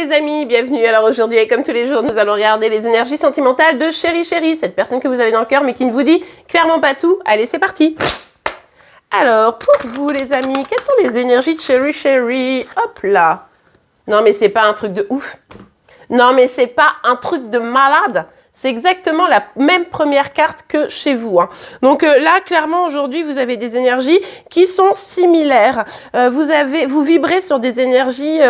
les amis, bienvenue. Alors aujourd'hui, et comme tous les jours, nous allons regarder les énergies sentimentales de Chéri Chéri, cette personne que vous avez dans le cœur mais qui ne vous dit clairement pas tout. Allez, c'est parti. Alors, pour vous les amis, quelles sont les énergies de Chéri Chéri? Hop là. Non mais c'est pas un truc de ouf. Non mais c'est pas un truc de malade. C'est exactement la même première carte que chez vous. Hein. Donc là, clairement, aujourd'hui, vous avez des énergies qui sont similaires. Vous vibrez sur des énergies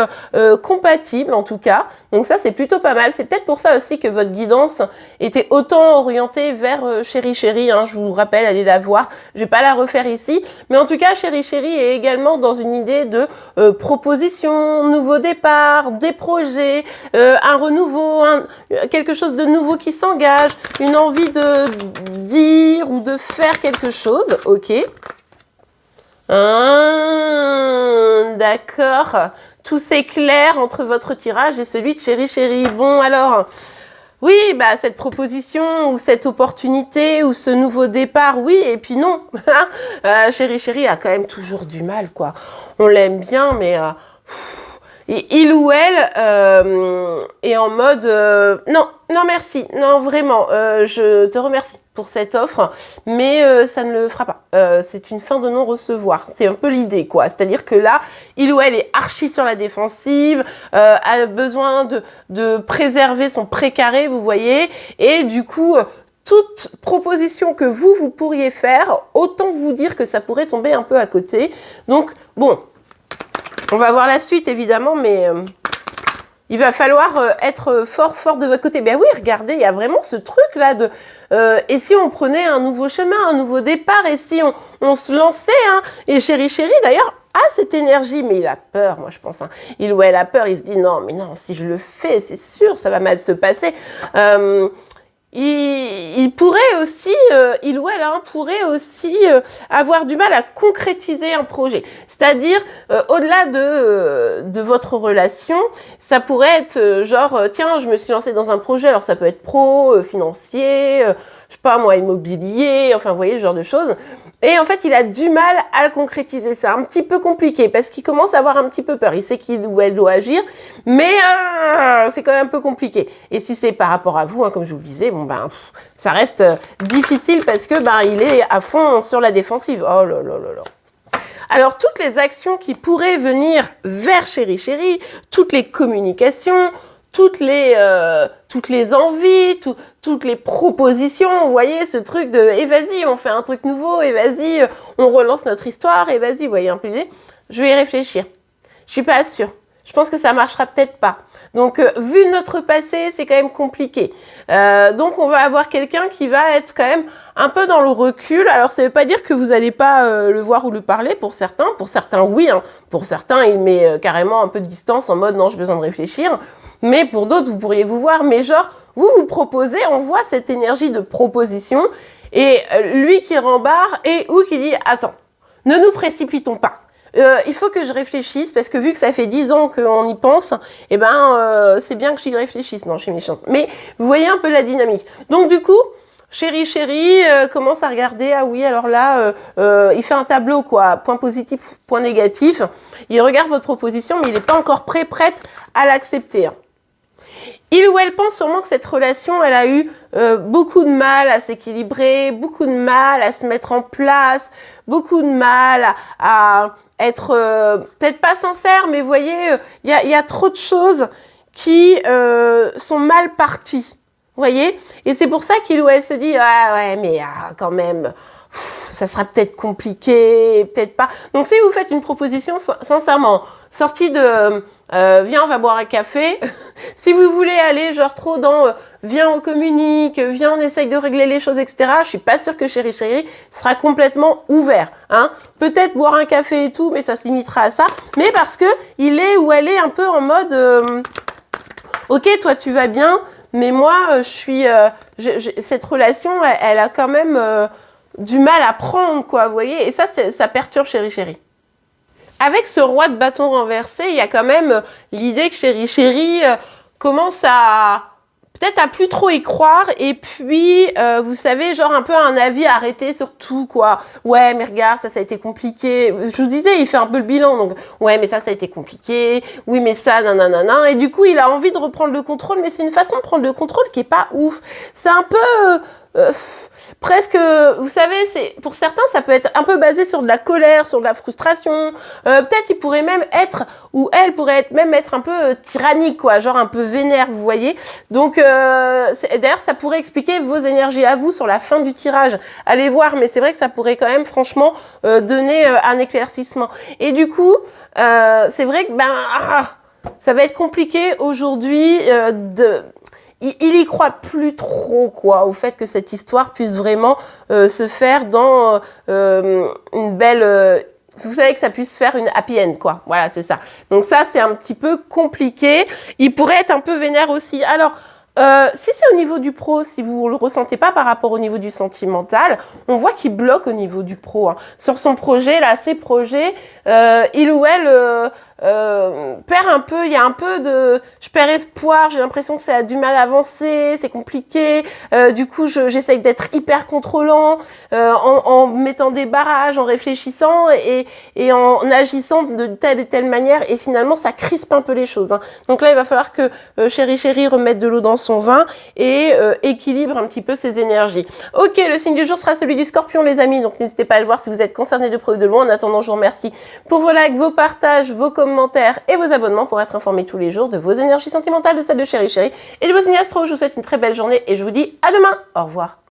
compatibles, en tout cas. Donc ça, c'est plutôt pas mal. C'est peut-être pour ça aussi que votre guidance était autant orientée vers Chéri Chéri. Hein. Je vous rappelle, allez la voir. Je vais pas la refaire ici. Mais en tout cas, Chéri Chéri est également dans une idée de proposition, nouveau départ, des projets, un renouveau, quelque chose de nouveau qui s'engage, une envie de dire ou de faire quelque chose, ok. D'accord, tout s'éclaire entre votre tirage et celui de Chéri Chéri. Bon alors, oui, bah cette proposition ou cette opportunité ou ce nouveau départ, oui, et puis non. Chéri Chéri a quand même toujours du mal, quoi. On l'aime bien, mais... Et il ou elle est en mode non merci, non vraiment, je te remercie pour cette offre, mais ça ne le fera pas. C'est une fin de non-recevoir. C'est un peu l'idée, quoi. C'est-à-dire que là, il ou elle est archi sur la défensive, a besoin de préserver son précaré, vous voyez, et du coup... toute proposition que vous pourriez faire, autant vous dire que ça pourrait tomber un peu à côté. Donc, bon... On va voir la suite, évidemment, mais il va falloir être fort de votre côté. Ben oui, regardez, il y a vraiment ce truc-là de... et si on prenait un nouveau chemin, un nouveau départ, et si on se lançait, hein, et Chéri Chéri, d'ailleurs, a cette énergie, mais il a peur, moi, je pense. Hein. Il ou elle a peur, il se dit, non, mais non, si je le fais, c'est sûr, ça va mal se passer. Il pourrait aussi, il ou elle pourrait aussi avoir du mal à concrétiser un projet. C'est-à-dire, au-delà de votre relation, ça pourrait être genre, tiens, je me suis lancée dans un projet, alors ça peut être pro, financier, je sais pas moi, immobilier, enfin, vous voyez, ce genre de choses. Et en fait, il a du mal à le concrétiser. C'est un petit peu compliqué parce qu'il commence à avoir un petit peu peur. Il sait qu'il ou elle doit agir, mais c'est quand même un peu compliqué. Et si c'est par rapport à vous, hein, comme je vous le disais, bon ben, ça reste difficile parce que ben il est à fond sur la défensive. Oh là là là là. Alors, toutes les actions qui pourraient venir vers Chéri Chéri, toutes les communications, toutes les envies, toutes les propositions, vous voyez, ce truc de « et vas-y, on fait un truc nouveau, et vas-y, on relance notre histoire, et vas-y », vous voyez un peu l'idée. Je vais y réfléchir. Je suis pas sûre. Je pense que ça marchera peut-être pas. Donc, vu notre passé, c'est quand même compliqué. Donc, on va avoir quelqu'un qui va être quand même un peu dans le recul. Alors, ça veut pas dire que vous allez pas le voir ou le parler pour certains. Pour certains, oui. Hein. Pour certains, il met carrément un peu de distance en mode « non, j'ai besoin de réfléchir ». Mais pour d'autres, vous pourriez vous voir. Mais genre, vous proposez, on voit cette énergie de proposition. Et lui qui rembarre et ou qui dit « attends, ne nous précipitons pas. Il faut que je réfléchisse parce que vu que ça fait 10 ans qu'on y pense, eh ben, c'est bien que j'y réfléchisse. » Non, je suis méchante. Mais vous voyez un peu la dynamique. Donc du coup, Chéri Chéri commence à regarder. Ah oui, alors là, il fait un tableau, quoi. Point positif, point négatif. Il regarde votre proposition, mais il n'est pas encore prête à l'accepter. Hein. Il ou elle pense sûrement que cette relation, elle a eu beaucoup de mal à s'équilibrer, beaucoup de mal à se mettre en place, beaucoup de mal à être peut-être pas sincère, mais vous voyez, il y a trop de choses qui sont mal parties, vous voyez. Et c'est pour ça qu'il ou elle se dit, ah ouais, mais quand même, ça sera peut-être compliqué, peut-être pas. Donc si vous faites une proposition, sincèrement, sortie de... viens, on va boire un café. Si vous voulez aller genre trop dans viens, on communique, viens, on essaye de régler les choses, etc. Je suis pas sûre que Chéri Chéri sera complètement ouvert. Hein. Peut-être boire un café et tout, mais ça se limitera à ça. Mais parce que il est ou elle est un peu en mode ok, toi tu vas bien, mais moi je suis cette relation, elle a quand même du mal à prendre, quoi, vous voyez. Et ça perturbe Chéri Chéri. Avec ce roi de bâton renversé, il y a quand même l'idée que Chéri Chéri commence à peut-être à plus trop y croire et puis vous savez genre un peu un avis arrêté sur tout quoi. Ouais mais regarde ça a été compliqué. Je vous disais il fait un peu le bilan donc ouais mais ça a été compliqué. Oui mais ça nanana et du coup il a envie de reprendre le contrôle mais c'est une façon de prendre le contrôle qui est pas ouf. C'est un peu presque, vous savez, c'est pour certains, ça peut être un peu basé sur de la colère, sur de la frustration. Peut-être il pourrait même être, ou elle pourrait être, même être un peu tyrannique, quoi, genre un peu vénère, vous voyez. Donc, d'ailleurs, ça pourrait expliquer vos énergies à vous sur la fin du tirage. Allez voir, mais c'est vrai que ça pourrait quand même, franchement, donner un éclaircissement. Et du coup, c'est vrai que ça va être compliqué aujourd'hui il y croit plus trop quoi au fait que cette histoire puisse vraiment se faire dans une belle vous savez que ça puisse faire une happy end quoi. Voilà, c'est ça. Donc ça c'est un petit peu compliqué. Il pourrait être un peu vénère aussi. Alors si c'est au niveau du pro, si vous le ressentez pas par rapport au niveau du sentimental, on voit qu'il bloque au niveau du pro. Hein. Sur son projet, là, ses projets, il ou elle perd un peu, il y a un peu de... Je perds espoir, j'ai l'impression que ça a du mal à avancer, c'est compliqué. Du coup, j'essaye d'être hyper contrôlant en mettant des barrages, en réfléchissant et en agissant de telle et telle manière. Et finalement, ça crispe un peu les choses. Hein. Donc là, il va falloir que chéri remette de l'eau dans son vin et équilibre un petit peu ses énergies. Ok, le signe du jour sera celui du Scorpion, les amis. Donc n'hésitez pas à le voir si vous êtes concerné de près ou de loin. En attendant, je vous remercie pour vos likes, vos partages, vos commentaires et vos abonnements pour être informés tous les jours de vos énergies sentimentales, de celles de chéri et de vos signes astro. Je vous souhaite une très belle journée et je vous dis à demain. Au revoir.